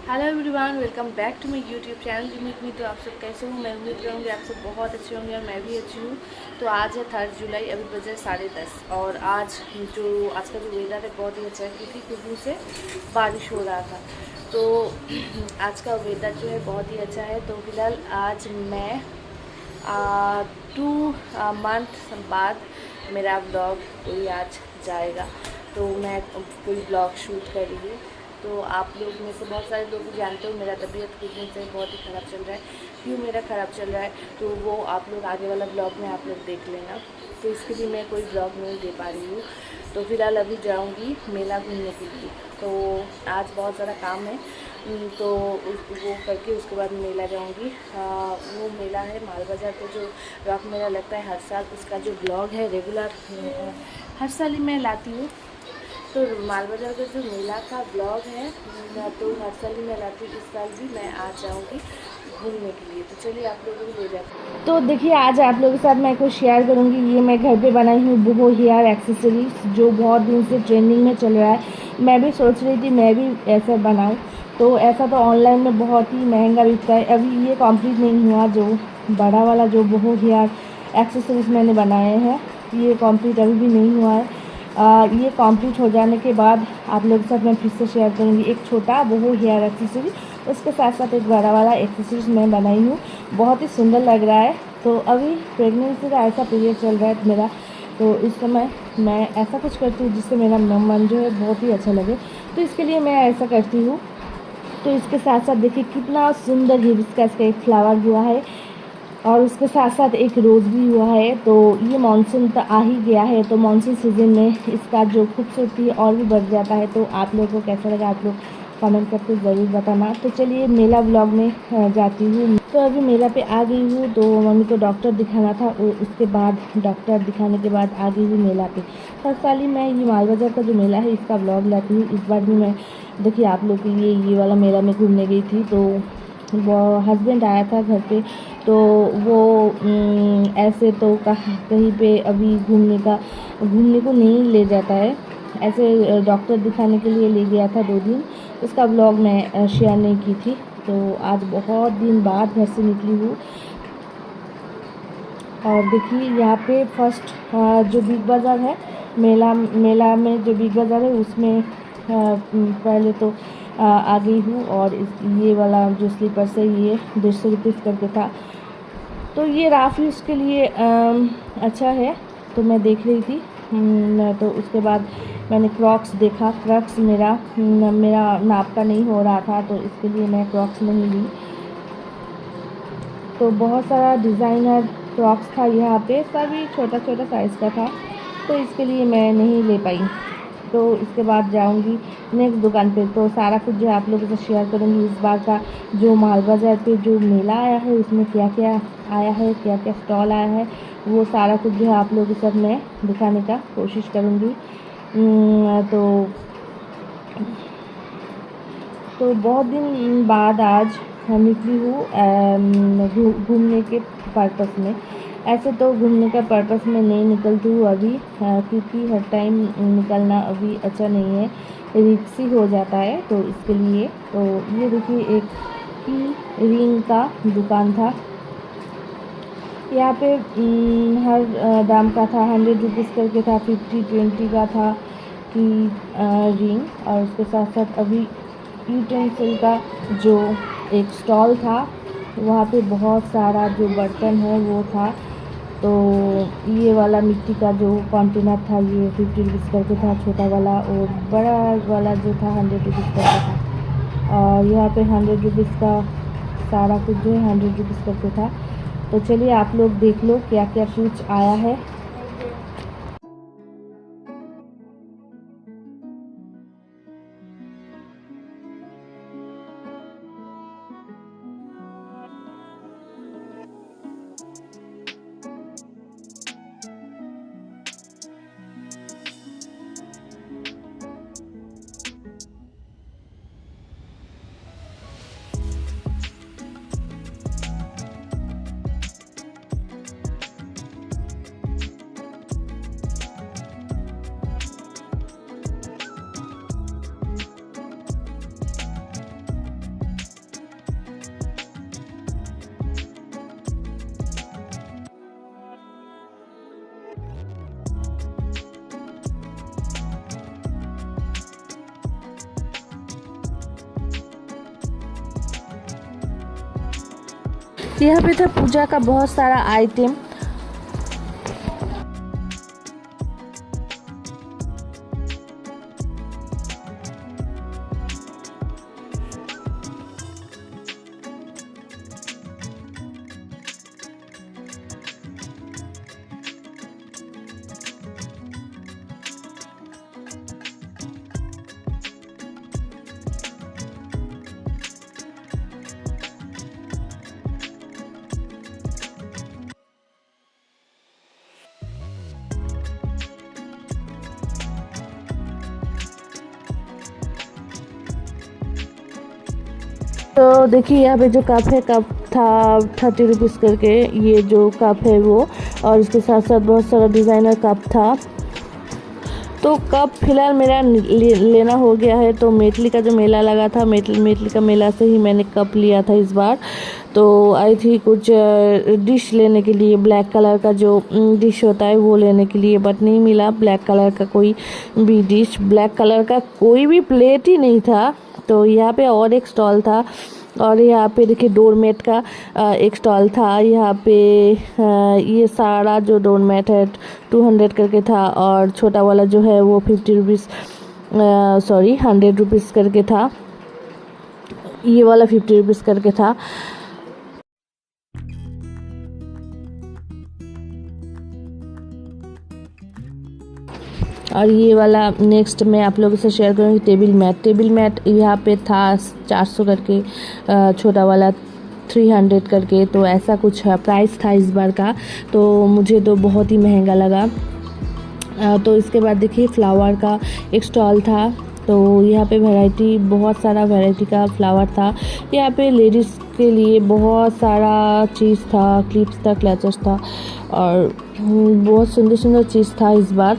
Hello everyone, welcome back to my YouTube channel. उम्मीद में तो आप सब कैसे हो। मैं उम्मीद करूँगी आप सब बहुत अच्छे होंगे और मैं भी अच्छी हूँ। तो आज है 3 जुलाई, अभी बजे 10:30 और आज का जो वेदर है बहुत ही अच्छा है क्योंकि कुछ दिन से बारिश हो रहा था। तो आज का वेदर जो है बहुत ही अच्छा है। तो फिलहाल आज मैं 2 मंथ बाद मेरा ब्लॉग कोई आज जाएगा, तो मैं कोई ब्लॉग शूट कर रही हूँ। तो आप लोग में से बहुत सारे लोग जानते हो मेरा तबीयत कुछ दिन से बहुत ही ख़राब चल रहा है। क्यों मेरा ख़राब चल रहा है तो वो आप लोग आगे वाला ब्लॉग में आप लोग देख लेना। तो इसके लिए मैं कोई ब्लॉग नहीं दे पा रही हूँ। तो फिलहाल अभी जाऊँगी मेला घूमने के लिए। तो आज बहुत ज़्यादा काम है, तो वो करके उसके बाद मेला जाऊँगी। वो मेला है माल बाज़ार पे, जो रॉक मेला लगता है हर साल। उसका जो ब्लॉग है रेगुलर हर साल ही मैं लाती हूँ। तो माल बाज़ार का जो मेला का ब्लॉग है तो हर साल ही मैं लाती हूँ। इस साल भी मैं आ जाऊँगी घूमने के लिए। तो चलिए आप लोगों को ले जाते हैं। तो देखिए आज आप लोगों के साथ मैं कुछ शेयर करूँगी। ये मैं घर पे बनाई हूँ बोहो हेयर एक्सेसरीज, जो बहुत दिन से ट्रेंडिंग में चल रहा है। मैं भी सोच रही थी मैं भी ऐसा बनाऊँ। तो ऐसा तो ऑनलाइन में बहुत ही महंगा बिकता है। अभी ये कंप्लीट नहीं हुआ, जो बड़ा वाला जो बोहो हेयर एक्सेसरीज मैंने बनाए हैं ये कंप्लीट अभी भी नहीं हुआ है। ये कंप्लीट हो जाने के बाद आप लोगों के साथ मैं फिर से शेयर करूँगी एक छोटा बोहो हेयर एक्सेसरी। उसके साथ साथ एक बड़ा वाला एक्सेसरीज मैं बनाई हूँ, बहुत ही सुंदर लग रहा है। तो अभी प्रेगनेंसी का ऐसा पीरियड चल रहा है मेरा, तो इस समय मैं ऐसा कुछ करती हूँ जिससे मेरा मन जो है बहुत ही अच्छा लगे। तो इसके लिए मैं ऐसा करती हूँ। तो इसके साथ साथ देखिए कितना सुंदर हिबिस्कस का एक फ्लावर हुआ है और उसके साथ साथ एक रोज़ भी हुआ है। तो ये मानसून तो आ ही गया है, तो मानसून सीज़न में इसका जो खूबसूरती है और भी बढ़ जाता है। तो आप लोगों को कैसा लगा आप लोग कमेंट करके ज़रूर बताना। तो चलिए मेला ब्लॉग में जाती हूँ। तो अभी मेला पे आ गई हूँ। तो मम्मी को डॉक्टर दिखाना था, उसके बाद डॉक्टर दिखाने के बाद आ गई हूँ मेला पे। हर साल ही मैं ये माल बाज़ार का जो मेला है इसका ब्लॉग लाती हूँ। इस बार भी मैं देखिए आप लोग के लिए ये वाला मेला में घूमने गई थी। तो वो हस्बैंड आया था घर पे, तो वो ऐसे तो कहीं पे अभी घूमने को नहीं ले जाता है। ऐसे डॉक्टर दिखाने के लिए ले गया था 2 दिन। उसका ब्लॉग मैं शेयर नहीं की थी। तो आज बहुत दिन बाद घर से निकली हूँ। और देखिए यहाँ पे फर्स्ट जो बिग बाज़ार है मेला में जो बिग बाज़ार है उसमें पहले तो आ गई हूँ। और ये वाला जो स्लीपर्स है ये 150 रुपीज़ करके था। तो ये राफ़ी उसके लिए अच्छा है, तो मैं देख रही थी। तो उसके बाद मैंने क्रॉक्स देखा। क्रॉक्स मेरा नाप का नहीं हो रहा था, तो इसके लिए मैं क्रॉक्स नहीं ली। तो बहुत सारा डिज़ाइनर क्रॉक्स था यहाँ पे, सभी छोटा छोटा साइज़ का था, तो इसके लिए मैं नहीं ले पाई। तो इसके बाद जाऊंगी नेक्स्ट दुकान पे। तो सारा कुछ जो आप लोगों से शेयर करूंगी इस बार का जो माल बाज़ार पे जो मेला आया है उसमें क्या क्या आया है, क्या क्या स्टॉल आया है, वो सारा कुछ जो है आप लोगों के साथ मैं दिखाने का कोशिश करूंगी। तो बहुत दिन बाद आज निकली हूँ घूमने के पर्पस में। ऐसे तो घूमने का पर्पस में नहीं निकलती हूँ अभी, क्योंकि हर टाइम निकलना अभी अच्छा नहीं है, रिस्की हो जाता है। तो इसके लिए तो ये देखिए एक की रिंग का दुकान था। यहाँ पे हर दाम का था, 100 रुपीज़ करके था, 50-20 का था कि रिंग। और उसके साथ साथ अभी यूटेंसिल का जो एक स्टॉल था वहाँ पे बहुत सारा जो बर्तन है वो था। तो ये वाला मिट्टी का जो कंटेनर था ये 50 रुपीज़ करके था छोटा वाला, और बड़ा वाला जो था 100 रुपीज़ करके था। और यहाँ पे 100 रुपीज़ का सारा कुछ जो है 100 रुपीज़ करके था। तो चलिए आप लोग देख लो क्या क्या कुछ आया है। यहाँ पे था पूजा का बहुत सारा आइटम। तो देखिए यहाँ पे जो कप था 30 रुपीज़ करके, ये जो कप है वो, और इसके साथ साथ बहुत सारा डिज़ाइनर कप था। तो कप फिलहाल मेरा लेना हो गया है। तो मेटली का जो मेला लगा था, मेटली का मेला से ही मैंने कप लिया था इस बार। तो आई थी कुछ डिश लेने के लिए, ब्लैक कलर का जो डिश होता है वो लेने के लिए, बट नहीं मिला ब्लैक कलर का कोई भी डिश, ब्लैक कलर का कोई भी प्लेट ही नहीं था। तो यहाँ पे और एक स्टॉल था, और यहाँ पे देखिए डोरमेट का एक स्टॉल था। यहाँ पे ये सारा जो डोरमेट है 200 करके था, और छोटा वाला जो है वो 50 रुपीज़, सॉरी 100 रुपीज़ करके था। ये वाला 50 रुपीज़ करके था। और ये वाला नेक्स्ट मैं आप लोगों से शेयर करूँगी टेबल मैट यहाँ पे था 400 करके, छोटा वाला 300 करके। तो ऐसा कुछ प्राइस था इस बार का, तो मुझे तो बहुत ही महंगा लगा। तो इसके बाद देखिए फ्लावर का एक स्टॉल था। तो यहाँ पे वैरायटी, बहुत सारा वैरायटी का फ्लावर था। यहाँ पे लेडीज़ के लिए बहुत सारा चीज़ था, क्लिप्स था, क्लचर्स था, और बहुत सुंदर सुंदर चीज़ था इस बार।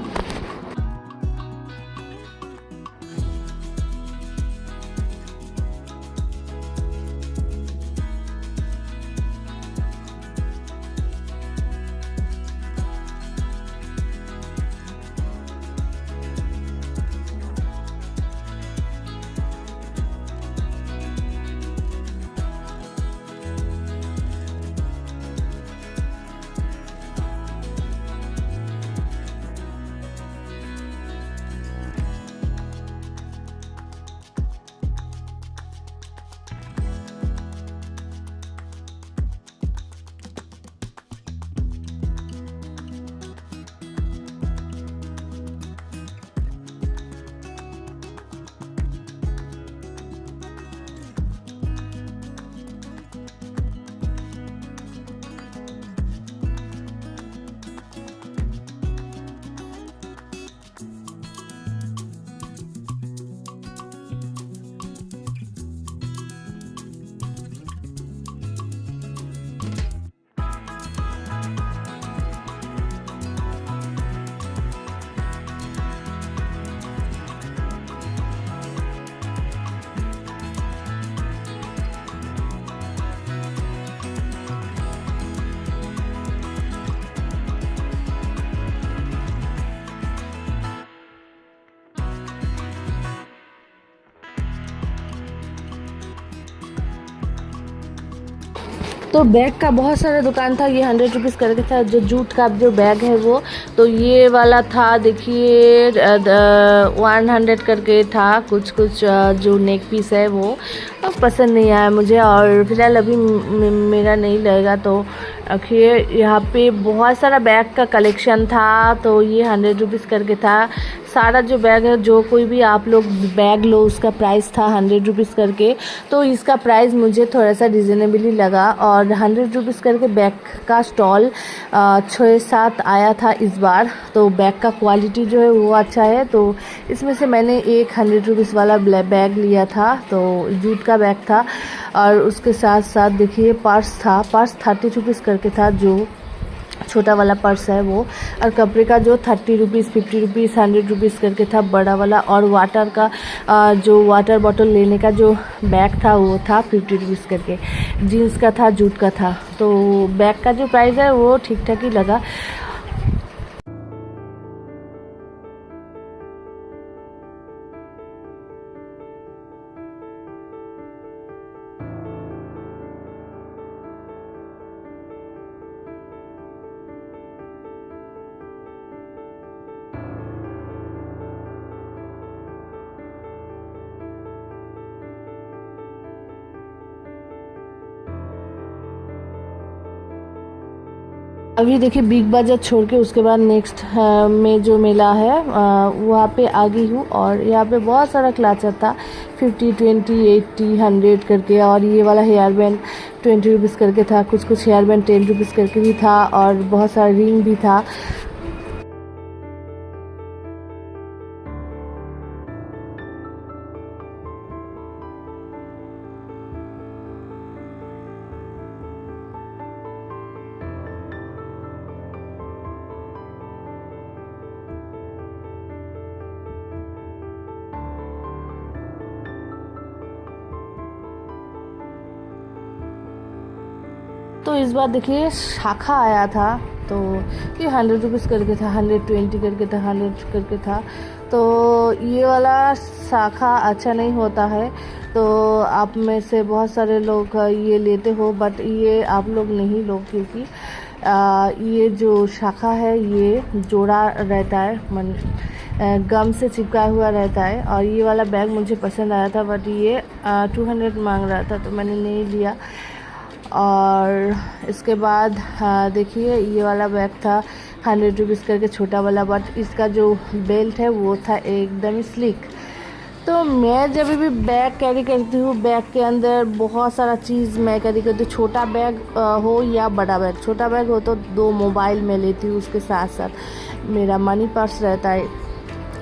तो बैग का बहुत सारा दुकान था। ये 100 रुपीज़ करके था, जो जूट का जो बैग है वो। तो ये वाला था देखिए 100 करके था। कुछ कुछ जो नेक पीस है वो पसंद नहीं आया मुझे, और फिलहाल अभी मेरा नहीं लगेगा। तो आखिर यहाँ पे बहुत सारा बैग का कलेक्शन था। तो ये 100 रुपीज़ करके था। सारा जो बैग है, जो कोई भी आप लोग बैग लो, उसका प्राइस था 100 रुपीज़ करके। तो इसका प्राइस मुझे थोड़ा सा रिजनेबली लगा, और 100 रुपीज़ करके बैग का स्टॉल 6-7 आया था इस बार। तो बैग का क्वालिटी जो है वो अच्छा है। तो इसमें से मैंने एक 100 रुपीज़ वाला बैग लिया था, तो जूट का बैग था। और उसके साथ साथ देखिए पर्स था, पर्स 30 रुपीज़ करके था, जो छोटा वाला पर्स है वो। और कपड़े का जो 30 रुपीज़, 50 रुपीज़, 100 रुपीज़ करके था बड़ा वाला। और वाटर का जो वाटर बॉटल लेने का जो बैग था वो था 50 रुपीज़ करके, जीन्स का था, जूट का था। तो बैग का जो प्राइस है वो ठीक ठाक ही लगा। अभी देखिए बिग बाजार छोड़ के उसके बाद नेक्स्ट में जो मेला है वहाँ पे आ गई हूँ। और यहाँ पे बहुत सारा क्लचर था 50, 20, 80, 100 करके। और ये वाला हेयर बैंड 20 रुपीज़ करके था, कुछ हेयर बैंड 10 रुपीज़ करके भी था, और बहुत सारा रिंग भी था। तो इस बार देखिए शाखा आया था, तो ये 100 रुपीज़ करके था, 120 करके था, 100 करके था। तो ये वाला शाखा अच्छा नहीं होता है, तो आप में से बहुत सारे लोग ये लेते हो, बट ये आप लोग नहीं लो, क्योंकि ये जो शाखा है ये जोड़ा रहता है, गम से चिपका हुआ रहता है। और ये वाला बैग मुझे पसंद आया था, बट ये 200 मांग रहा था, तो मैंने नहीं लिया। और इसके बाद देखिए ये वाला बैग था 100 रुपीज़ करके, छोटा वाला, बट इसका जो बेल्ट है वो था एकदम स्लिक। तो मैं जब भी बैग कैरी करती हूँ, बैग के अंदर बहुत सारा चीज़ मैं कैरी करती हूँ, छोटा बैग हो या बड़ा बैग। छोटा बैग हो तो 2 मोबाइल मैं लेती हूँ, उसके साथ साथ मेरा मनी पर्स रहता है,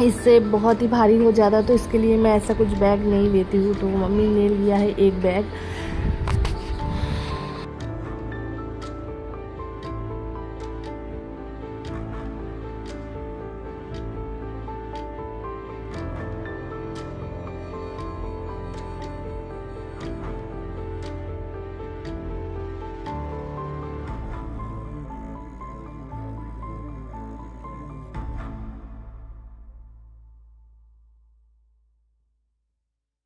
इससे बहुत ही भारी हो जाता है, तो इसके लिए मैं ऐसा कुछ बैग नहीं लेती हूँ। तो मम्मी ने लिया है एक बैग।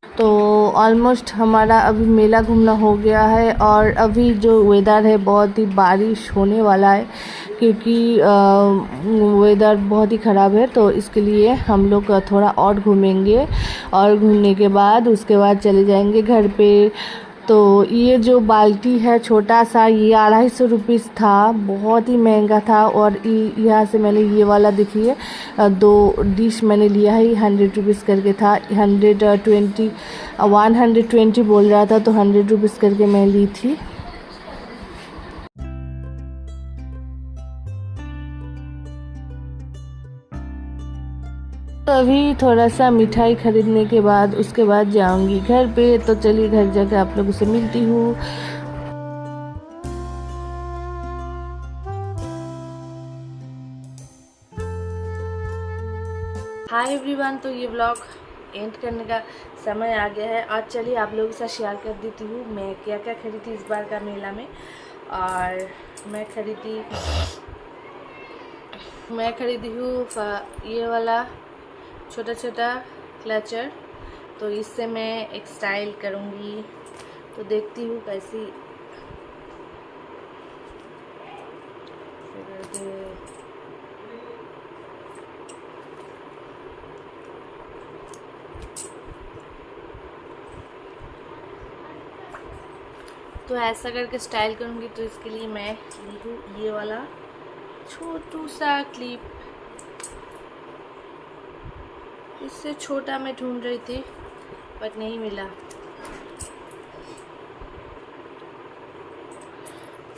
तो ऑलमोस्ट हमारा अभी मेला घूमना हो गया है, और अभी जो वेदर है बहुत ही बारिश होने वाला है, क्योंकि वेदर बहुत ही ख़राब है। तो इसके लिए हम लोग थोड़ा और घूमेंगे, और घूमने के बाद उसके बाद चले जाएंगे घर पे। तो ये जो बाल्टी है छोटा सा, ये 250 रुपीज़ था, बहुत ही महंगा था। और यहाँ से मैंने ये वाला देखिए 2 डिश मैंने लिया है, 100 रुपीज़ करके था। 120 बोल रहा था, तो 100 रुपीज़ करके मैं ली थी। तो अभी थोड़ा सा मिठाई खरीदने के बाद उसके बाद जाऊंगी घर पे। तो चलिए घर जाकर आप लोगों से मिलती हूँ। हाय एवरीवन, तो ये व्लॉग एंड करने का समय आ गया है। आज चलिए आप लोगों के साथ शेयर कर देती हूँ मैं क्या क्या खरीदी इस बार का मेला में। और मैं खरीदी हूँ ये वाला छोटा छोटा क्लचर। तो इससे मैं एक स्टाइल करूँगी, तो देखती हूँ कैसी। तो ऐसा करके स्टाइल करूँगी, तो इसके लिए मैं ली हूँ ये वाला छोटू सा क्लिप। इससे छोटा मैं ढूंढ रही थी बट नहीं मिला।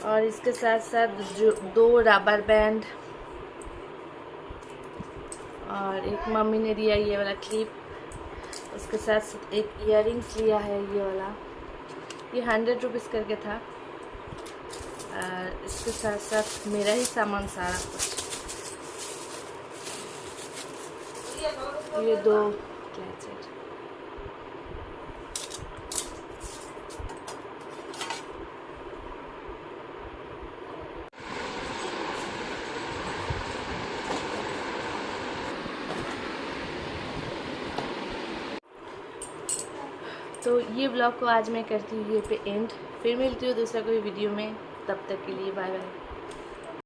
और इसके साथ साथ जो 2 रबर बैंड, और एक मम्मी ने दिया ये वाला क्लिप। उसके साथ एक इयररिंग्स लिया है ये वाला, ये 100 रुपीज़ करके था। और इसके साथ साथ मेरा ही सामान सारा कुछ, ये 2 क्लचर। तो ये ब्लॉग को आज मैं करती हूँ ये पे एंड। फिर मिलती हूँ दूसरा कोई वीडियो में, तब तक के लिए बाय बाय।